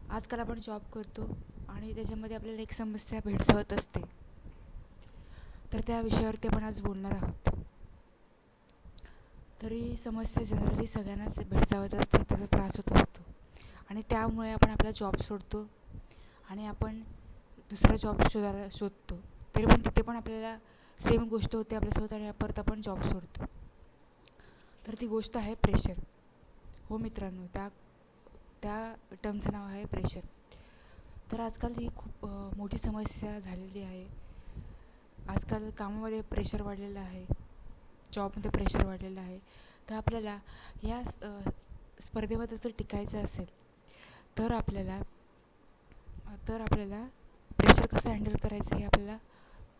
आजकाल आपण जॉब करतो आणि त्याच्यामध्ये आपल्याला एक समस्या भेडसावत असते. तर त्या विषयावरती आपण आज बोलणार आहोत. तरी समस्या जनरली सगळ्यांनाच भेडसावत असते, त्याचा त्रास होत असतो आणि त्यामुळे आपण आपला जॉब सोडतो आणि आपण दुसरा जॉब शोधतो. तरी पण तिथे पण आपल्याला सेम गोष्ट होते आपल्यासोबत आणि परत आपण जॉब सोडतो. तर ती गोष्ट आहे प्रेशर. हो मित्रांनो, त्या त्या टर्मचं नाव आहे प्रेशर. तर आजकाल ही खूप मोठी समस्या झालेली आहे. आजकाल कामामध्ये प्रेशर वाढलेलं आहे, जॉबमध्ये प्रेशर वाढलेलं आहे. तर आपल्याला या स्पर्धेमध्ये जर टिकायचं असेल तर आपल्याला प्रेशर कसं हँडल करायचं हे आपल्याला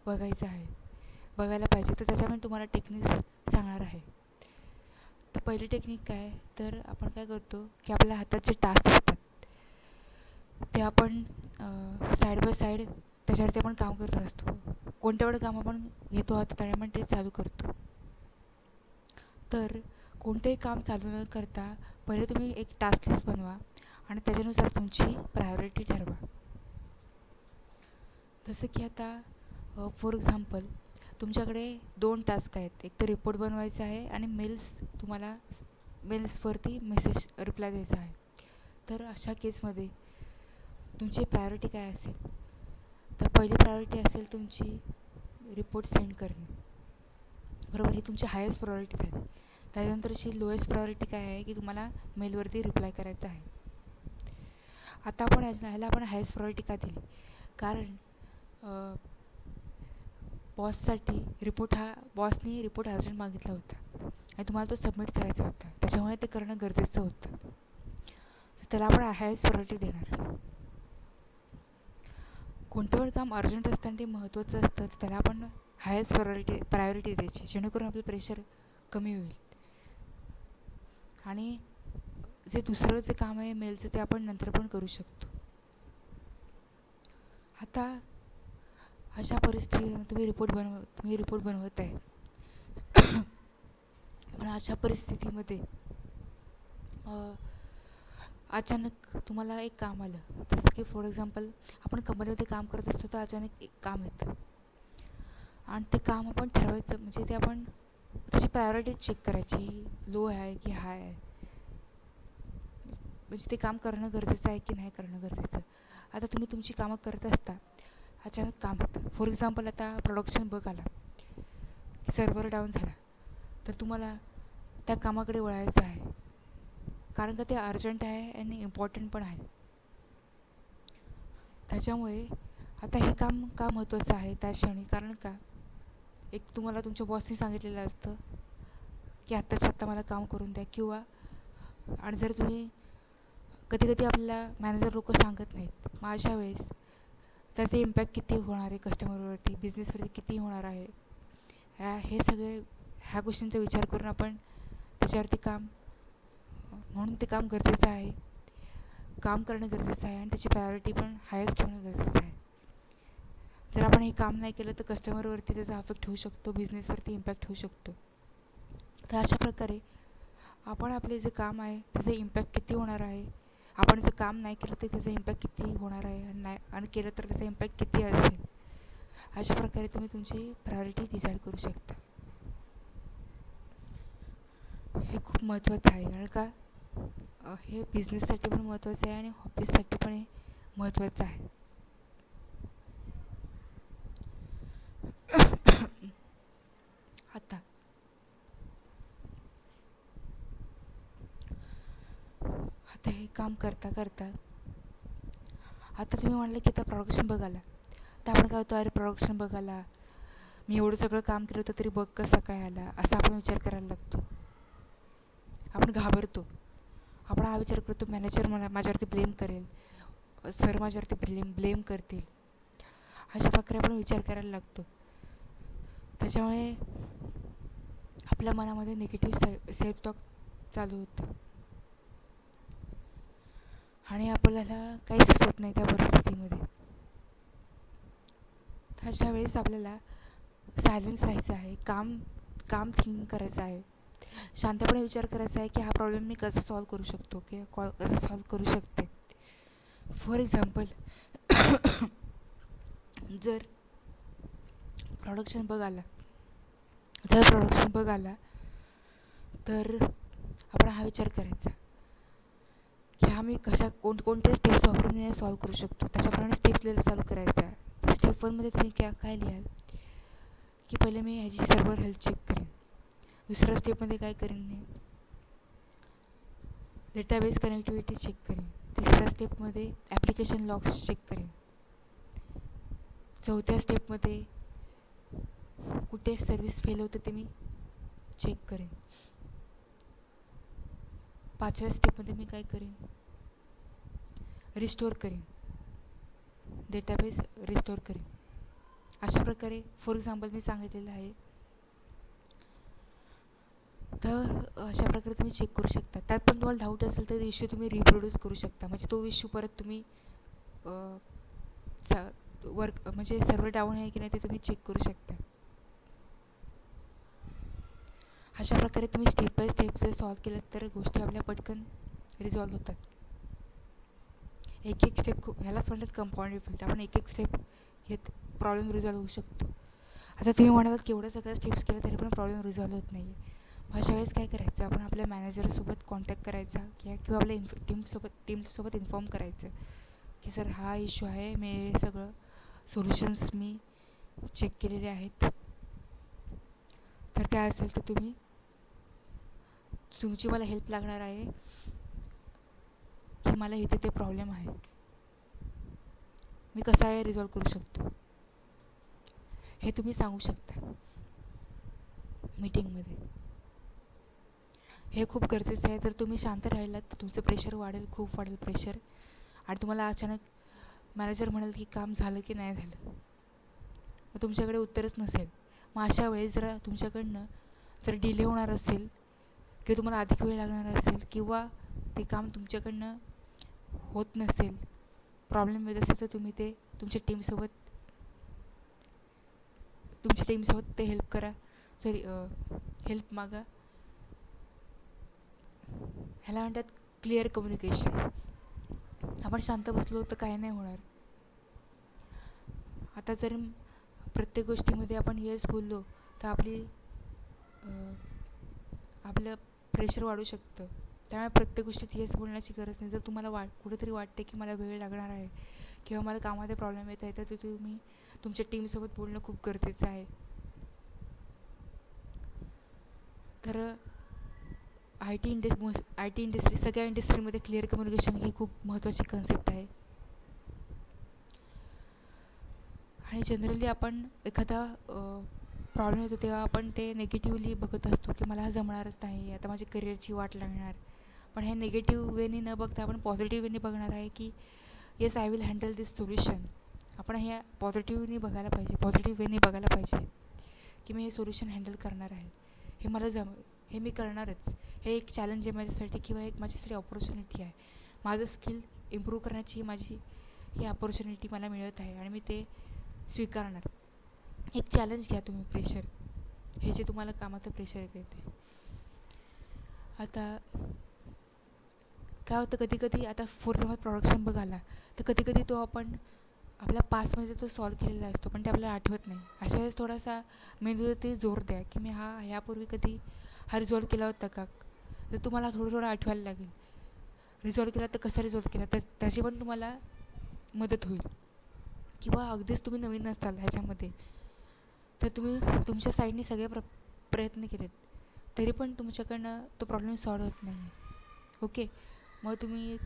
बघायला पाहिजे. तर त्याच्यामुळे तुम्हाला टेक्निक्स सांगणार आहे. तर पहिली टेक्निक काय, तर आपण काय करतो की आपल्या हातात जे टास्क असतात ते आपण साईड बाय साईड त्याच्यावरती आपण काम करत असतो. कोणत्या वेळी काम आपण घेतो हातात आणि आपण ते चालू करतो. तर कोणतेही काम चालू न करता पहिले तुम्ही एक टास्क लिस्ट बनवा आणि त्याच्यानुसार तुमची प्रायोरिटी ठरवा. जसं की आता फॉर एक्झाम्पल तुमच्याकडे 2 टास्क आहेत. एक तर रिपोर्ट बनवायचा आहे आणि तुम्हाला मेल्सवरती मेसेज रिप्लाय द्यायचा आहे. तर अशा केसमध्ये तुमची प्रायोरिटी काय असेल, तर पहिली प्रायोरिटी असेल तुमची रिपोर्ट सेंड करणे. बरोबर, ही तुमची हायेस्ट प्रायोरिटी झाली. त्याच्यानंतरची लोएस्ट प्रायोरिटी काय आहे की तुम्हाला मेलवरती रिप्लाय करायचा आहे. आता आपण ह्याला आपण हायेस्ट प्रायोरिटी का दिली, कारण बॉसनी रिपोर्ट अर्जंट मागितला होता आणि तुम्हाला तो सबमिट करायचा होता, त्याच्यामुळे ते करणं गरजेचं होतं. त्याला आपण हायेस्ट प्रायोरिटी देणार. कोणतं पण काम अर्जंट असतं आणि ते महत्त्वाचं असतं, तर त्याला आपण हायेस्ट प्रायोरिटी द्यायची, जेणेकरून आपलं प्रेशर कमी होईल. आणि दुसरं जे काम आहे मेलचं, ते आपण नंतर पण करू शकतो. आता अशा परिस्थितीत तुम्ही रिपोर्ट बनवत आहे पण अशा परिस्थितीमध्ये अचानक तुम्हाला एक काम आलं. जसं की फॉर एक्झाम्पल आपण कंपनीमध्ये काम करत असतो, तर अचानक एक काम येतं आणि ते काम आपण ठरवायचं, म्हणजे ते आपण त्याची प्रायोरिटी चेक करायची, लो आहे की हाय आहे, म्हणजे ते काम करणं गरजेचं आहे की नाही करणं गरजेचं. आता तुम्ही तुमची कामं करत असता, अचानक काम येतं. फॉर एक्झाम्पल आता प्रोडक्शन बग आला, सर्व्हर डाऊन झाला, तर तुम्हाला त्या कामाकडे वळायचं आहे, कारण का ते अर्जंट आहे आणि इम्पॉर्टंट पण आहे. त्याच्यामुळे आता हे काम का महत्त्वाचं आहे त्या क्षणी, कारण का एक तुम्हाला तुमच्या बॉसने सांगितलेलं असतं की आत्ताच्या आत्ता मला काम करून द्या, किंवा आणि जर तुम्ही कधी कधी आपल्याला मॅनेजर लोक सांगत नाहीत, मग अशा वेळेस त्याचे इम्पॅक्ट किती होणार आहे कस्टमरवरती, बिझनेसवरती किती होणार आहे, ह्या गोष्टींचा विचार करून आपण त्याच्यावरती म्हणून ते काम गरजेचं आहे, काम करणं गरजेचं आहे आणि त्याची प्रायोरिटी पण हायेस्ट ठेवणं गरजेचं आहे. जर आपण हे काम नाही केलं तर कस्टमरवरती त्याचा अफेक्ट होऊ शकतो, बिझनेसवरती इम्पॅक्ट होऊ शकतो. तर अशा प्रकारे आपण आपले जे काम आहे त्याचा इम्पॅक्ट किती होणार आहे, आपण जर काम नाही केलं तर त्याचा इम्पॅक्ट किती होणार आहे, आणि केलं तर त्याचा इम्पॅक्ट किती असेल, अशा प्रकारे तुम्ही तुमची प्रायोरिटी डिसाईड करू शकता. हे खूप महत्त्वाचं आहे, कारण का हे बिझनेससाठी पण महत्त्वाचं आहे आणि ऑफिससाठी पण हे महत्त्वाचं आहे. आता हे काम करता करता आता तुम्ही म्हणलं की आता प्रोडक्शन बघायला, तर आपण काय होतो, अरे प्रोडक्शन बघायला मी एवढं सगळं काम केलं होतं तरी बघ कसा काय आला, असा आपण विचार करायला लागतो. आपण घाबरतो. आपण हा विचार करतो मॅनेजर माझ्यावरती ब्लेम करेल, सर माझ्यावरती ब्लेम करतील, अशा प्रकारे आपण विचार करायला लागतो. त्याच्यामुळे आपल्या मनामध्ये निगेटिव्ह सेल्फ टॉक चालू होतं आणि आपल्याला काही सुचत नाही त्या परिस्थितीमध्ये. अशा वेळेस आपल्याला सायलेन्स राहायचं आहे, काम थिंक करायचं आहे, शांतपणे विचार करायचा आहे की हा प्रॉब्लेम मी कसा सॉल्व्ह करू शकतो किंवा कसं सॉल्व्ह करू शकते. फॉर एक्झाम्पल, जर प्रोडक्शन बग आला तर आपण हा विचार करायचा की हा मी कोणकोणत्या स्टेप्स वापरून हे सॉल्व्ह करू शकतो. त्याच्याप्रमाणे स्टेप्स लिहायला चालू करायचा. स्टेप 1मध्ये तुम्ही काय लिहाल की पहिले मी ह्याची सर्व्हर हेल्थ चेक करेन. दुसऱ्या स्टेपमध्ये काय करेन मी, डेटाबेस कनेक्टिव्हिटी चेक करेन. तिसऱ्या स्टेपमध्ये ॲप्लिकेशन लॉग्स चेक करेन. चौथ्या स्टेपमध्ये कुठे सर्व्हिस फेल होते ते मी चेक करेन. 5व्या स्टेपमध्ये मी काय करेन, रिस्टोअर करेन, डेटाबेस रिस्टोअर करेन. अशा प्रकारे फॉर एक्झाम्पल मी सांगितलेलं आहे. तर अशा प्रकारे तुम्ही चेक करू शकता. त्यात पण तुम्हाला डाऊट असेल तर इश्यू तुम्ही रिप्रोड्यूस करू शकता. म्हणजे तो इश्यू परत तुम्ही वर्क म्हणजे सर्व्हर डाऊन आहे की नाही ते तुम्ही चेक करू शकता. अशा प्रकारे तुम्ही स्टेप बाय स्टेप जर सॉल्व्ह केलं तर गोष्टी आपल्या पटकन रिझॉल्व्ह होतात. एक एक स्टेप ह्यालाच म्हणतात कंपाऊंड इफेक्ट. आपण एक एक स्टेप घेत प्रॉब्लेम रिझॉल्व्ह होऊ शकतो. आता तुम्ही म्हणालात की एवढ्या सगळ्या स्टेप्स केल्या तरी पण प्रॉब्लेम रिझॉल्व्ह होत नाही आहे. अशा वेळेस काय करायचं, आपण आपल्या मॅनेजरसोबत कॉन्टॅक्ट करायचा किंवा आपल्या टीमसोबत इन्फॉर्म करायचं की सर हा इश्यू आहे, मी सगळं सोल्युशन्स मी चेक केलेले आहेत. तर काय असेल तर तुमची मला हेल्प लागणार आहे की मला इथे ते प्रॉब्लेम आहे, मी कसा आहे रिझॉल्व्ह करू शकतो, हे तुम्ही सांगू शकता मीटिंगमध्ये. हे खूप गरजेचं आहे. जर तुम्ही शांत राहिलात तर तुमचं प्रेशर वाढेल, खूप वाढेल प्रेशर. आणि तुम्हाला अचानक मॅनेजर म्हणाल की काम झालं की नाही झालं, मग तुमच्याकडे उत्तरच नसेल. मग अशा वेळेस तुमच्याकडनं जर डिले होणार असेल किंवा तुम्हाला अधिक वेळ लागणार असेल किंवा ते काम तुमच्याकडनं होत नसेल, प्रॉब्लेम येत असेल, तर तुम्ही ते तुमच्या टीमसोबत ते हेल्प मागा. ह्याला म्हणतात क्लिअर कम्युनिकेशन. आपण शांत बसलो तर काही नाही होणार. आता जर प्रत्येक गोष्टीमध्ये आपण येस बोललो तर आपलं प्रेशर वाढू शकतं. त्यामुळे प्रत्येक गोष्टीत येस बोलण्याची गरज नाही. जर तुम्हाला कुठेतरी वाटते की मला वेळ लागणार आहे किंवा मला कामामध्ये प्रॉब्लेम येत आहे, तर तुम्ही तुमच्या टीमसोबत बोलणं खूप गरजेचं आहे. तर आय टी इंडस्ट्री सगळ्या इंडस्ट्रीमध्ये क्लिअर कम्युनिकेशन ही खूप महत्त्वाची कन्सेप्ट आहे. आणि जनरली आपण एखादा प्रॉब्लेम येतो तेव्हा आपण ते निगेटिव्हली बघत असतो की मला हा जमणारच नाही, आता माझ्या करिअरची वाट लागणार. पण हे निगेटिव्ह वेनी न बघता आपण पॉझिटिव्ह वेनी बघणार आहे की yes I will handle this solution. आपण हे पॉझिटिव्ह वेनी बघायला पाहिजे की मी हे सोल्युशन हँडल करणार आहे, हे मी करणारच. हे एक चॅलेंज आहे माझ्यासाठी किंवा एक माझ्यासाठी ऑपॉर्च्युनिटी आहे. माझं स्किल इम्प्रूव्ह करण्याची ही ऑपॉर्च्युनिटी मला मिळत आहे आणि मी ते स्वीकारणार. एक चॅलेंज घ्या तुम्ही. हे जे तुम्हाला कामाचं प्रेशर येते ते. आता काय होतं कधी कधी, आता फॉर एक्झाम्पल प्रोडक्शन बघ आला तर कधी कधी तो आपण आपल्या पास्टमध्ये तो सॉल्व्ह केलेला असतो पण ते आपल्याला आठवत नाही. अशा वेळेस थोडासा मेंदूवरती जोर द्या की मी ह्यापूर्वी कधी हा रिझॉल्व्ह केला होता का. तर तुम्हाला थोडं आठवायला लागेल. रिझॉल्व्ह केला तर कसा रिझॉल्व्ह केला, तर त्याची पण तुम्हाला मदत होईल. किंवा अगदीच तुम्ही नवीन नसताल ह्याच्यामध्ये तर तुम्ही तुमच्या साईडने सगळे प्रयत्न केलेत तरी पण तुमच्याकडनं तो प्रॉब्लेम सॉल्व्ह होत नाही. ओके, मग तुम्ही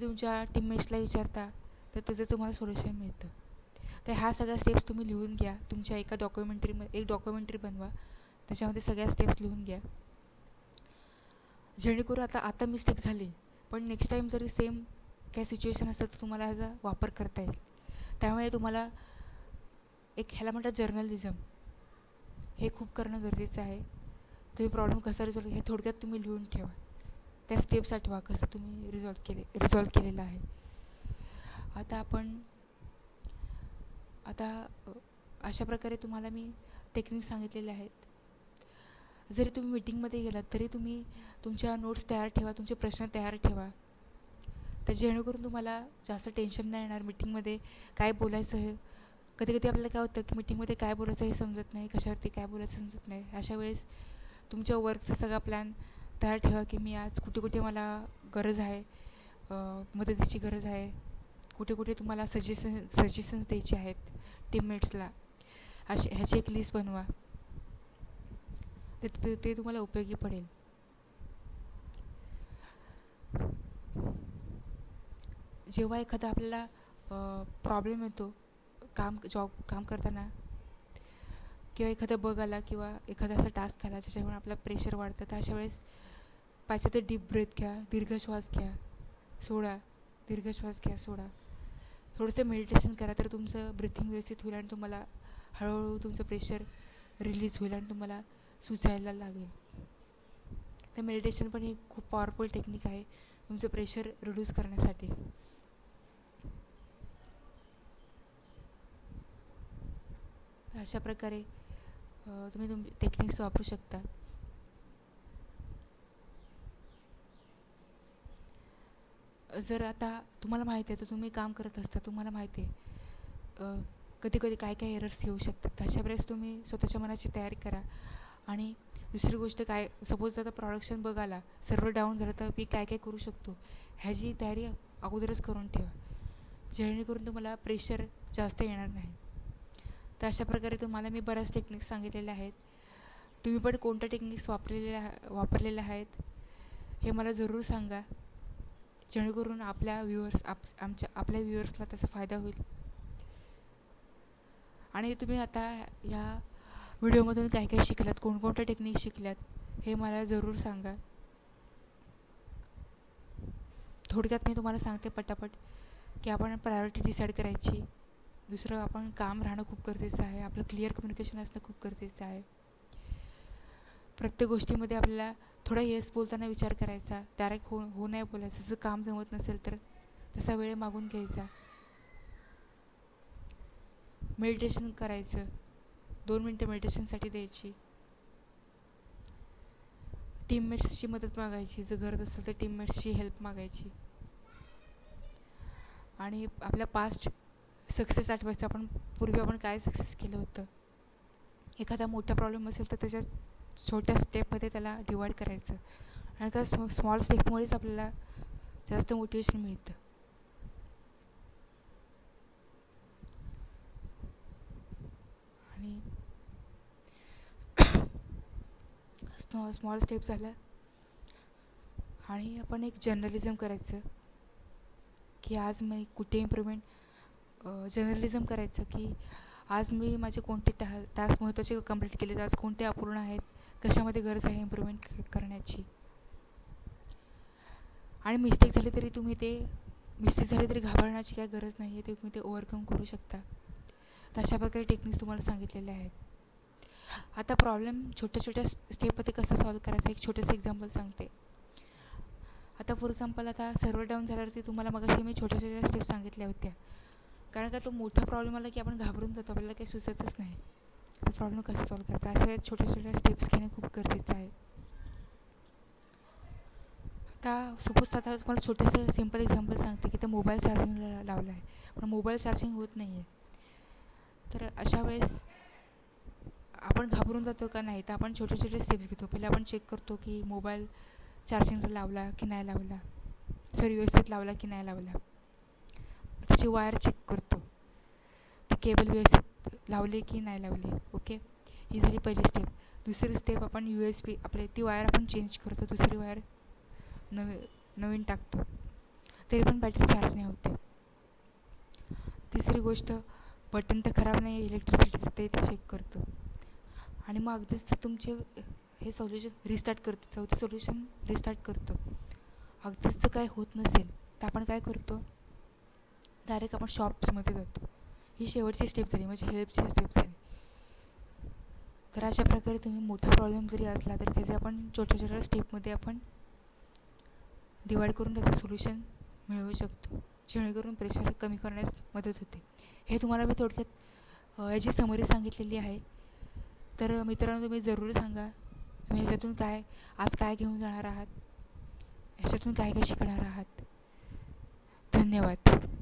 तुमच्या टीममेट्सला विचारता तर त्याचं तुम्हाला सोल्युशन मिळतं. तर ह्या सगळ्या स्टेप्स तुम्ही लिहून घ्या. तुमच्या एक डॉक्युमेंटरी बनवा, त्याच्यामध्ये सगळ्या स्टेप्स लिहून घ्या. जेणेकरून आता मिस्टेक झाली पण नेक्स्ट टाईम जरी सेम काय सिच्युएशन असेल तर तुम्हाला ह्याचा वापर करता येईल. त्यामुळे तुम्हाला ह्याला म्हणतात जर्नलिझम, हे खूप करणं गरजेचं आहे. तुम्ही प्रॉब्लेम कसा रिझॉल्व्ह हे थोडक्यात तुम्ही लिहून ठेवा. त्या स्टेप्स आठवा कसं तुम्ही रिझॉल्व्ह केलेलं आहे. आता अशा प्रकारे तुम्हाला मी टेक्निक सांगितलेले आहेत. जरी तुम्ही मीटिंगमध्ये गेलात तरी तुम्ही तुमच्या नोट्स तयार ठेवा, तुमचे प्रश्न तयार ठेवा. तर जेणेकरून तुम्हाला जास्त टेन्शन नाही येणार मीटिंगमध्ये काय बोलायचं हे. कधी कधी आपल्याला काय होतं की मीटिंगमध्ये काय बोलायचं हे समजत नाही, कशावरती काय बोलायचं समजत नाही. अशा वेळेस तुमच्या वर्कचा सगळा प्लॅन तयार ठेवा की मी आज कुठे कुठे मला गरज आहे, मदतीची गरज आहे, कुठे कुठे तुम्हाला सजेशन्स द्यायचे आहेत टीममेट्सला. ह्याची एक लिस्ट बनवा. ते तुम्हाला उपयोगी पडेल. जेव्हा एखादा आपल्याला प्रॉब्लेम येतो काम करताना, किंवा एखादा बग आला किंवा एखादा असा टास्क आला ज्याच्यामुळे आपला प्रेशर वाढतं, तर अशा वेळेस पाहिजे तर डीप ब्रेथ घ्या, दीर्घ श्वास घ्या, सोडा, दीर्घ श्वास घ्या, सोडा. थोडंसं मेडिटेशन करा तर तुमचं ब्रिथिंग व्यवस्थित होईल आणि तुम्हाला हळूहळू तुमचं प्रेशर रिलीज होईल आणि तुम्हाला सुचायला लागेल. तर मेडिटेशन पण ही खूप पॉवरफुल टेक्निक आहे तुमचं प्रेशर रिड्यूस करण्यासाठी. अशा प्रकारे तुम्ही टेक्निक्स वापरू शकता. जर आता तुम्हाला माहिती आहे तर तुम्ही काम करत असता, तुम्हाला माहिती आहे कधी कधी काय काय एरर्स येऊ शकतात. तर अशा वेळेस तुम्ही स्वतःच्या मनाची तयारी करा. आणि दुसरी गोष्ट, काय सपोज आता प्रोडक्शन बघायला सर्व्हर डाऊन झालं तर मी काय काय करू शकतो ह्याची तयारी अगोदरच करून ठेवा, जेणेकरून तुम्हाला प्रेशर जास्त येणार नाही. तर अशा प्रकारे तुम्हाला मी बऱ्याच टेक्निक्स सांगितलेल्या आहेत. तुम्ही पण कोणत्या टेक्निक्स वापरलेल्या आहेत हे मला जरूर सांगा, जेणेकरून आपल्या व्ह्युअर्सला त्याचा फायदा होईल. आणि तुम्ही आता ह्या व्हिडिओमधून काय काय शिकलात, कोणकोणत्या टेक्निक शिकल्यात हे मला जरूर सांगा. थोडक्यात मी तुम्हाला सांगते पटापट की आपण प्रायोरिटी डिसाईड करायची. दुसरं, आपण काम राहणं खूप गरजेचं आहे. आपलं क्लिअर कम्युनिकेशन असणं खूप गरजेचं आहे. प्रत्येक गोष्टीमध्ये आपल्याला थोडा येस बोलताना विचार करायचा, डायरेक्ट हो नाही बोलायचं. जसं काम जमत नसेल तर तसा वेळ मागून घ्यायचा. मेडिटेशन करायचं, 2 मिनटं मेडिटेशनसाठी द्यायची. टीममेट्सची मदत मागायची, जर गरज असेल तर टीममेट्सची हेल्प मागायची. आणि आपल्या पास्ट सक्सेस आठवायचं. पूर्वी आपण काय सक्सेस केलं होतं. एखादा मोठा प्रॉब्लेम असेल तर त्याच्या छोट्या स्टेपमध्ये त्याला डिवाईड करायचं. आणि त्या स्मॉल स्टेपमुळेच आपल्याला जास्त मोटिवेशन मिळतं. आणि स्मॉल स्टेप झालं. आणि आपण एक जर्नलिझम करायचं की आज मी कुठे इम्प्रूव्हमेंट, जर्नलिझम करायचं की आज मी माझे कोणते टास्क महत्त्वाचे कंप्लीट केले, आज कोणते अपूर्ण आहेत, कशामध्ये गरज आहे इम्प्रूव्हमेंट करण्याची. आणि मिस्टेक झाली तरी घाबरण्याची काय गरज नाही आहे, तुम्ही ते ओव्हरकम करू शकता. तर अशा प्रकारे टेक्निक्स तुम्हाला सांगितलेले आहेत. आता प्रॉब्लेम छोट्या छोट्या स्टेपमध्ये कसा सॉल्व्ह करायचा एक छोटंसं एक्झाम्पल सांगते. आता फॉर एक्झाम्पल, आता सर्व्हर डाऊन झाल्यावरती तुम्हाला मगाशी मी छोट्या छोट्या स्टेप सांगितल्या होत्या. कारण का तो मोठा प्रॉब्लेम आला की आपण घाबरून जातो, आपल्याला काही सुचतच नाही तो प्रॉब्लेम कसा सॉल्व्ह करायचा. अशा वेळेस छोट्या छोट्या स्टेप्स घेणे खूप गरजेचं आहे. आता सपोज आता तुम्हाला छोटंसं सिम्पल एक्झाम्पल सांगते की तर मोबाईल चार्जिंगला लावला आहे पण मोबाईल चार्जिंग होत नाही आहे. तर अशा वेळेस आपण घाबरून जातो का नाही, तर आपण छोटे छोटे स्टेप्स घेतो. पहिले आपण चेक करतो की मोबाईल चार्जिंगला लावला की नाही लावला, व्यवस्थित लावला की नाही लावला. त्याची वायर चेक करतो, ती केबल व्यवस्थित लावली की नाही लावली. ओके, ही झाली पहिली स्टेप. दुसरी स्टेप, आपण USB ती वायर आपण चेंज करतो, दुसरी वायर नवीन टाकतो, तरी पण बॅटरी चार्ज नाही होते. तिसरी गोष्ट, बटन तर खराब नाही आहे इलेक्ट्रिसिटीचं, ते चेक करतो. आणि मग अगदीच तुमचे हे सोल्युशन रिस्टार्ट करतो. चौथं सोल्युशन रिस्टार्ट करतो. अगदीच तर काय होत नसेल तर आपण काय करतो, डायरेक्ट आपण शॉप्समध्ये जातो. ही शेवटची स्टेप झाली, म्हणजे हेल्पची स्टेप झाली. तर अशा प्रकारे तुम्ही मोठा प्रॉब्लेम जरी असला तरी त्याचे आपण छोट्या छोट्या स्टेपमध्ये आपण डिवाईड करून त्याचं सोल्युशन मिळवू शकतो, जेणेकरून प्रेशर कमी करण्यास मदत होते. हे तुम्हाला मी थोडक्यात याची समरी सांगितलेली आहे. तर मित्रांनो, तुम्ही जरूर सांगा तुम्ही ह्याच्यातून आज काय घेऊन जाणार आहात, ह्याच्यातून काय काय शिकणार आहात. धन्यवाद.